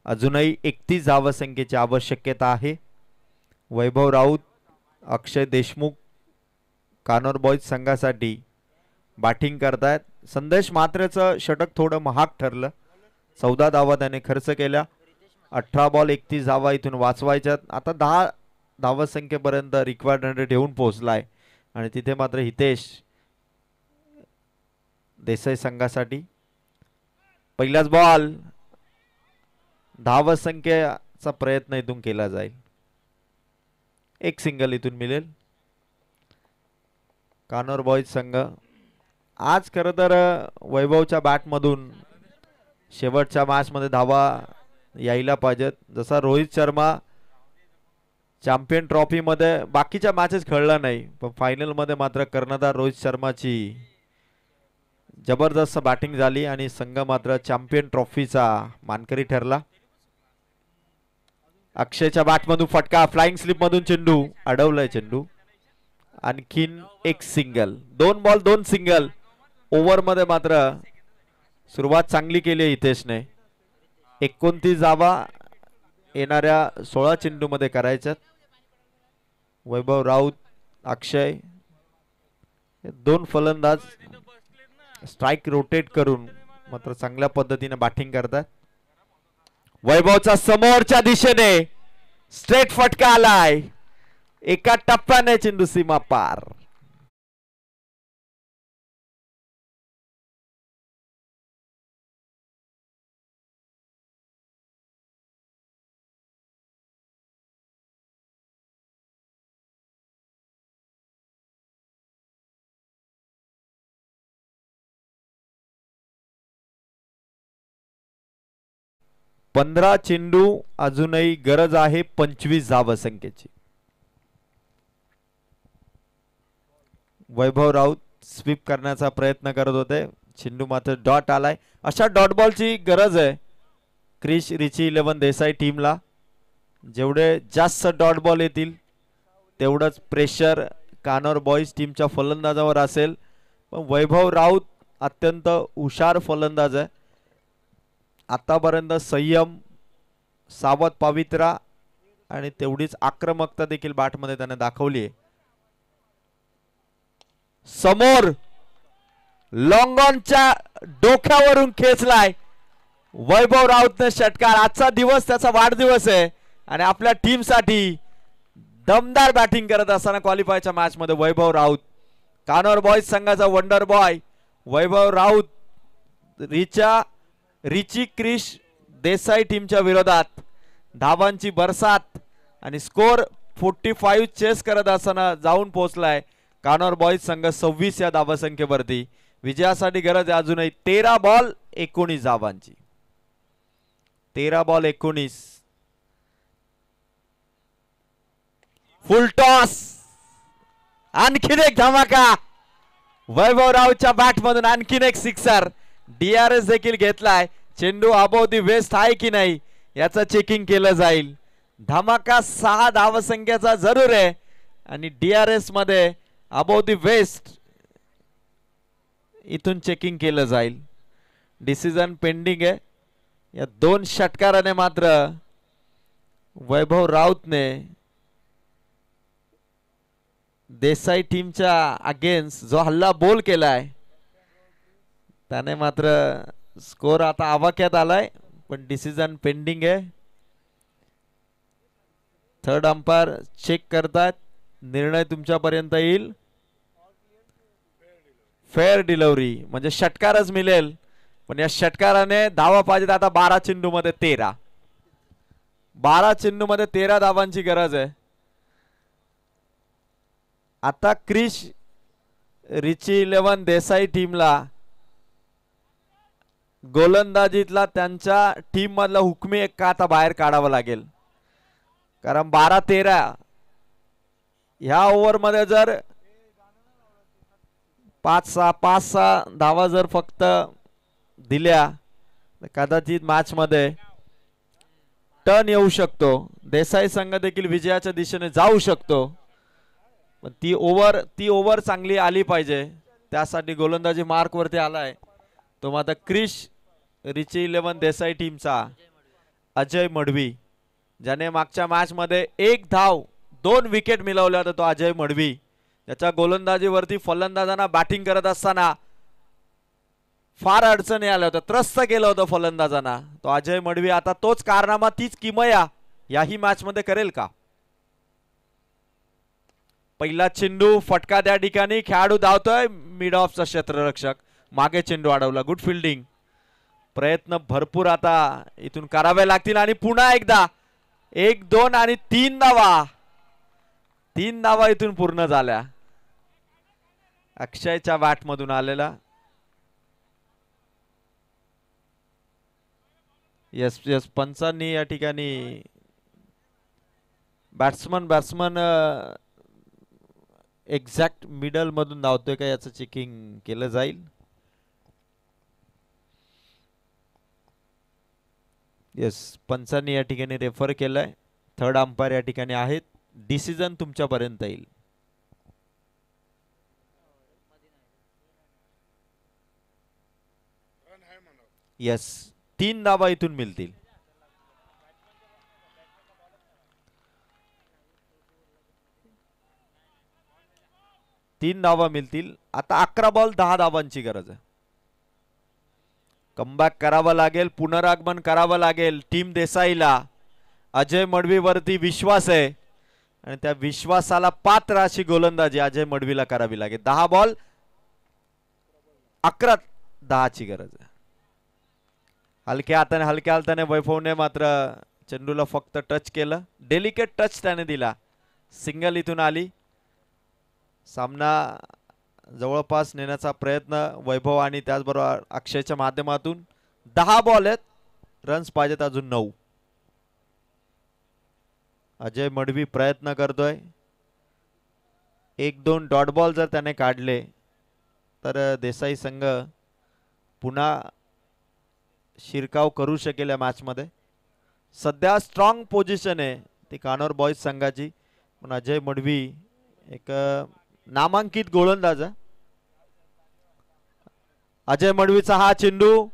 अजूनही 31 धावसंख्येची आवश्यकता आहे. वैभव राऊत, अक्षय देशमुख कानोर बॉईज संघासाठी बॅटिंग करतायत. संदेश मात्रेचं षटक थोडं महाग ठरलं, 14 धावा त्याने खर्च केल्या. 18 बॉल 31 धावा इथून वाचवायच्यात. आता 10 धावसंख्येपर्यंत रिक्वायर्ड रन रेट येऊन पोहोचलाय आणि तिथे मात्र हितेश देसाई संघासाठी पहिलाच बॉल, धावसंख्येचा प्रयत्न इथून केला जाईल. एक सिंगल इथून मिळेल. कानोर बॉईज संघ आज खरं तर वैभवच्या बॅट मधून शेवटच्या मॅच मध्ये धावा यायला पाहिजेत. जसा रोहित शर्मा चॅम्पियन ट्रॉफी मध्ये बाकीच्या मॅचेस खेळला नाही, पण फायनल मध्ये मात्र कर्णधार रोहित शर्माची जबरदस्त बॅटिंग झाली आणि संघ मात्र चॅम्पियन ट्रॉफीचा मानकरी ठरला. अक्षयच्या बॅट मधून फटका, फ्लाइंग स्लिप मधून चेंडू अडवलाय. चेंडू आणखीन एक सिंगल, 2 बॉल 2 सिंगल. ओव्हर मध्ये मात्र सुरुवात चांगली केली हितेशने. 29 धावा येणाऱ्या 16 चेंडू मध्ये करायच्यात. वैभव राऊत, अक्षय 2 फलंदाज स्ट्राइक रोटेट करून मात्र चांगल्या पद्धतीने बॅटिंग करतात. वैभवचा समोरच्या दिशेने स्ट्रेट फटका आलाय, एका टप्प्याने चेंडू सीमा पार. 15 चेंडू, अजूनही गरज आहे 25 धावसंख्येची. वैभव राऊत स्वीप करण्याचा प्रयत्न करत होते, चेंडू मात्र डॉट आलाय. अशा डॉट बॉलची गरज आहे क्रिश रिची 11 देसाई टीमला. जेवढे जास्त डॉट बॉल येतील तेवढंच प्रेशर कानोर बॉईज टीमच्या फलंदाजावर असेल. पण वैभव राऊत अत्यंत हुशार फलंदाज आहे. आतापर्यंत संयम, सावध पवित्रा आणि तेवढीच आक्रमकता देखील बॅटमध्ये त्याने दाखवली आहे. समोर लॉंग ऑनच्या डोक्यावरून खेचलाय वैभव राऊतने षटकार. आजचा दिवस त्याचा वाढदिवस आहे आणि आपल्या टीमसाठी दमदार बॅटिंग करत असताना क्वालिफायच्या मॅच मध्ये वैभव राऊत, कानोर बॉईज संघाचा वंडर बॉय वैभव राऊत रिची क्रिश देसाई टीमच्या विरोधात धावांची बरसात आणि स्कोर 45 चेस करत असताना जाऊन पोहोचलाय कानोर बॉईज संघ 26 या धावसंख्येवरती. विजयासाठी गरज आहे अजूनही 13 बॉल 19 धावांची. 13 बॉल 19. फुल टॉस, आणखीन एक धमाका वैभव राऊतच्या बॅट मधून, आणखीन एक सिक्सर. DRS देखील घेतलाय. चेंडू अबोव दी वेस्ट आहे की नाही याचं चेकिंग केलं जाईल. धमाका 6 धावसंख्येचा जरूर आहे आणि DRS मध्ये अबोव दी वेस्ट इथून चेकिंग केलं जाईल. डिसिजन पेंडिंग आहे. या 2 षटकाराने मात्र वैभव राऊतने देसाई टीमच्या अगेन्स्ट जो हल्ला बोल केलाय त्याने मात्र स्कोर आता आवाक्यात आलाय, पण डिसिजन पेंडिंग आहे. थर्ड अंपायर चेक करतात. निर्णय तुमच्यापर्यंत येईल. फेअर डिलिव्हरी म्हणजे षटकारच मिळेल, पण या षटकाराने धावा पाहिजेत. आता 12 चेंडू मध्ये 13. 12 चेंडू मध्ये 13 धावांची गरज आहे. आता क्रिश रिची 11 देसाई टीमला गोलंदाजीतला त्यांच्या टीम मधला हुकमी एक का आता बाहेर काढावा लागेल, कारण 12-13 ह्या ओव्हर मध्ये जर 5-6 धावा जर फक्त दिल्या तर कदाचित मॅच मध्ये टर्न येऊ शकतो. देसाई संघ देखील विजयाच्या दिशेने जाऊ शकतो, पण ती ओव्हर चांगली आली पाहिजे. त्यासाठी गोलंदाजी मार्क वरती आलाय तो मात्र क्रिश रिची 11 देसाई टीमचा अजय मडवी, ज्याने मागच्या मॅच मध्ये 1 धाव 2 विकेट मिळवल्या होत्या. तो अजय मडवी याच्या गोलंदाजीवरती फलंदाजांना बॅटिंग करत असताना फार अडचणी आल्या होत्या, त्रस्त केलं होतं फलंदाजांना. तो अजय मडवी आता तोच कारनामा, तीच किमया याही मॅच मध्ये करेल का? पहिला चेंडू फटका त्या ठिकाणी, खेळाडू धावतोय, मिड ऑफचा क्षेत्ररक्षक मागे चेंडू अडवला. Good fielding. प्रयत्न भरपूर आता इथून करावे लागतील आणि पुन्हा एकदा 1-2 आणि 3 धावा. 3 धावा इथून पूर्ण झाल्या अक्षयच्या बॅट मधून आलेला. यस पंचांनी या ठिकाणी बॅट्समन एक्झॅक्ट मिडल मधून धावतोय का याचं चेकिंग केलं जाईल. यस, पंचांनी या ठिकाणी रेफर केलाय. थर्ड अंपायर या ठिकाणी आहेत. डिसिजन तुमच्यापर्यंत येईल. यस, 3 धावा इथून मिळतील. तीन धावा मिळतील. आता 11 बॉल 10 धावांची गरज आहे. कमबॅक करावं लागेल, पुनरागमन करावं लागेल टीम देसाईला. अजय मडवीवरती विश्वास आहे आणि त्या विश्वासाला पात्र अशी गोलंदाजी अजय मडवीला करावी लागेल. 10 बॉल 11-10 ची गरज आहे. हलक्या हाताने वैभवने मात्र चेंडूला फक्त टच केलं. डेलिकेट टच त्याने दिला. सिंगल इथून आली. सामना जवळपास नेण्याचा प्रयत्न वैभव आणि त्याचबरोबर अक्षयच्या माध्यमातून. 10 बॉल आहेत रन्स पाहिजेत अजून 9. अजय मडवी प्रयत्न करतोय. 1-2 डॉट बॉल जर त्याने काढले तर देसाई संघ पुन्हा शिरकाव करू शकेल या मॅच मध्ये. सध्या स्ट्रॉंग पोझिशन आहे ती कानोर बॉईज संघाची, पण अजय मडवी एक नामांकित गोलंदाज. अजय मडवीचा हा चेंडू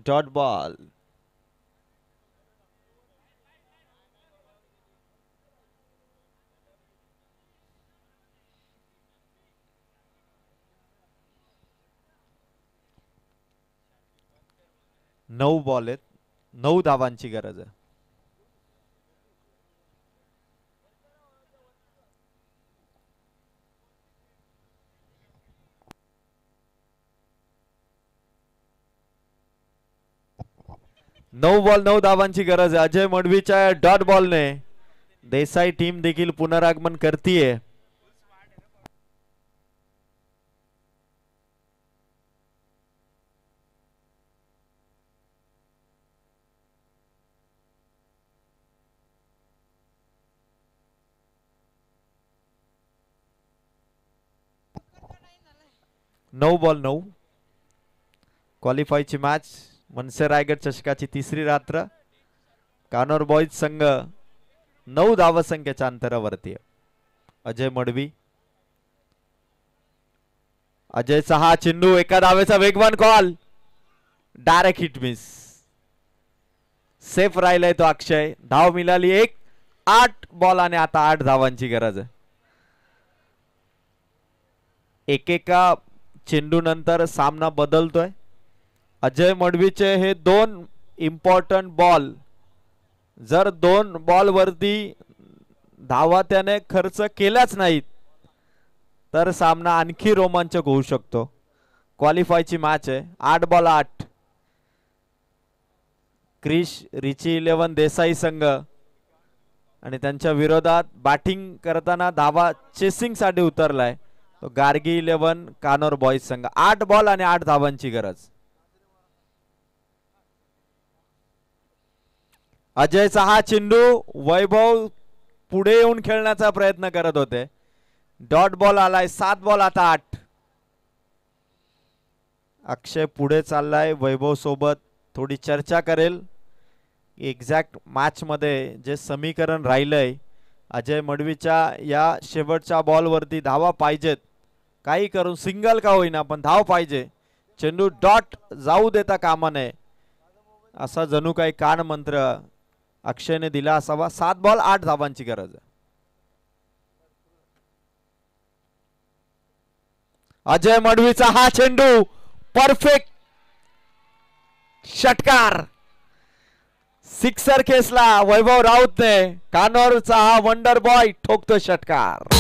डॉट बॉल. नऊ बॉल आहेत, 9 धावांची गरज आहे. नऊ बॉल 9 धावांची गरज आहे. अजय मडवीच्या डॉट बॉलने देसाई टीम देखील पुनरागमन करतीये. नऊ बॉल 9. क्वालिफायची मॅच मनसे रायगड चषकाची तिसरी रात्र. कानोर बॉईज संघ 9 धावसंख्येच्या अंतरावरती आहे. अजय मडवी. अजयचा हा चेंडू एका धावेचा वेगवान call. Direct hit miss. Safe राहिलाय तो अक्षय. धाव मिळाली 1. 8 बॉल आणि आता 8 धावांची गरज आहे. एकेका चेंडू नंतर सामना बदलतोय. अजय मडवीचे हे 2 इम्पॉर्टंट बॉल, जर 2 बॉल वरती धावा त्याने खर्च केल्याच नाहीत तर सामना आणखी रोमांचक होऊ शकतो. क्वालिफायची मॅच आहे. 8 बॉल 8. क्रिश रिची 11 देसाई संघ आणि त्यांच्या विरोधात बॅटिंग करताना धावा चेसिंग साठी उतरलाय तो गार्गी 11 कानोर बॉईज संघ. 8 बॉल आणि 8 धावांची गरज. अजयचा हा चेंडू. वैभव पुढे येऊन खेळण्याचा प्रयत्न करत होते. डॉट बॉल आलाय. 7 बॉल आता 8. अक्षय पुढे चाललाय. वैभव सोबत थोडी चर्चा करेल. एक्झॅक्ट मॅच मध्ये जे समीकरण राहिलंय, अजय मडवीच्या या शेवटच्या बॉल वरती धावा पाहिजेत. काही करून सिंगल का होईना पण धाव पाहिजे. चेंडू डॉट जाऊ देता कामा नये असा जणू काही कान मंत्र अक्षयने दिला असावा. 7 बॉल 8 धावांची गरज आहे. अजय मडवीचा हा चेंडू परफेक्ट षटकार. सिक्सर खेचला वैभव राऊतने. कानोरचा हा वंडर बॉय ठोकतो षटकार.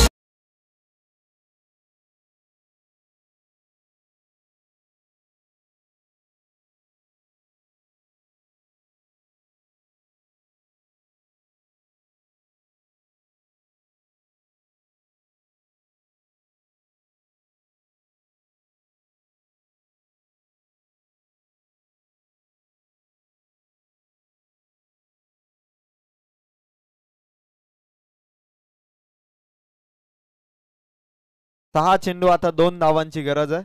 सहा चेंडू आता 2 धावांची गरज आहे.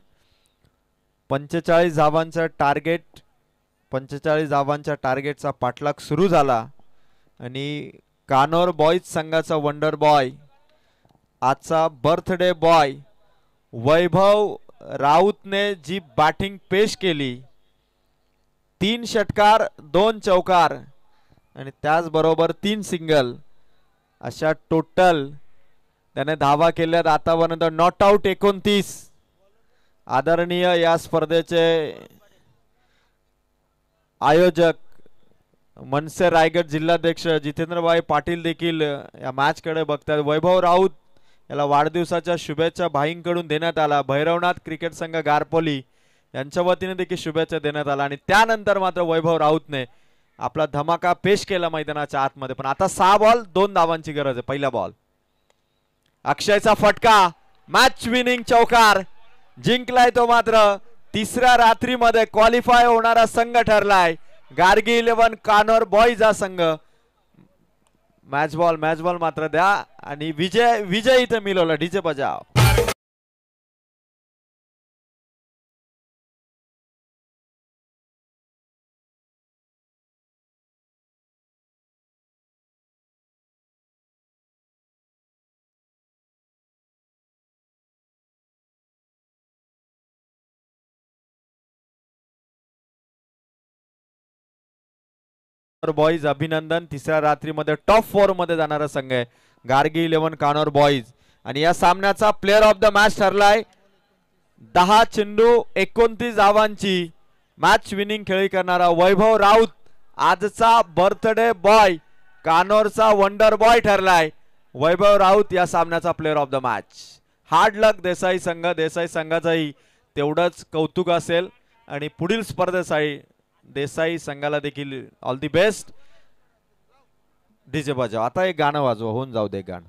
45 धावांचा टार्गेट. 45 धावांच्या टार्गेटचा पाठलाग सुरू झाला आणि कानोर बॉईज संघाचा वंडर बॉय, आजचा बर्थडे बॉय वैभव राऊतने जी बॅटिंग पेश केली, 3 षटकार 2 चौकार आणि त्याचबरोबर 3 सिंगल अशा टोटल त्याने धावा केल्यात आतापर्यंत. Not out 29. आदरणीय या स्पर्धेचे आयोजक मनसे रायगड जिल्हाध्यक्ष जितेंद्रभाई पाटील देखील या मॅच कडे बघतात. वैभव राऊत याला वाढदिवसाच्या शुभेच्छा भाईंकडून देण्यात आला. भैरवनाथ क्रिकेट संघ गारपोली यांच्या वतीने देखील शुभेच्छा देण्यात आला आणि त्यानंतर मात्र वैभव राऊतने आपला धमाका पेश केला मैदानाच्या आतमध्ये. पण आता 6 बॉल 2 धावांची गरज आहे. पहिला बॉल. अक्षयचा फटका. मॅच विनिंग चौकार. जिंकलाय तो मात्र तिसऱ्या रात्रीमध्ये क्वालिफाय होणारा संघ ठरलाय गार्गी 11 कानोर बॉईज हा संघ. मॅच बॉल मात्र द्या आणि विजय इथे मिळवला. डीजे बजाव. बॉईज अभिनंदन. तिसऱ्या रात्रीमध्ये टॉप 4 मध्ये जाणारा संघ आहे गार्गी 11 कानोर बॉईज. आणि या सामन्याचा प्लेअर ऑफ द मॅच ठरलाय 10 चेंडू 29 धावांची मॅच विनिंग खेळी करणारा वैभव राऊत. आजचा बर्थडे बॉय कानोरचा वंडर बॉय ठरलाय वैभव राऊत या सामन्याचा player of the match. Hard luck Desai संघ. देसाई संघाचंही तेवढंच कौतुक असेल आणि पुढील स्पर्धेसाठी देसाई संघाला देखील ऑल दी बेस्ट. डीजे बजाव. आता एक गाणं वाजवा. होऊन जाऊ दे गाणं.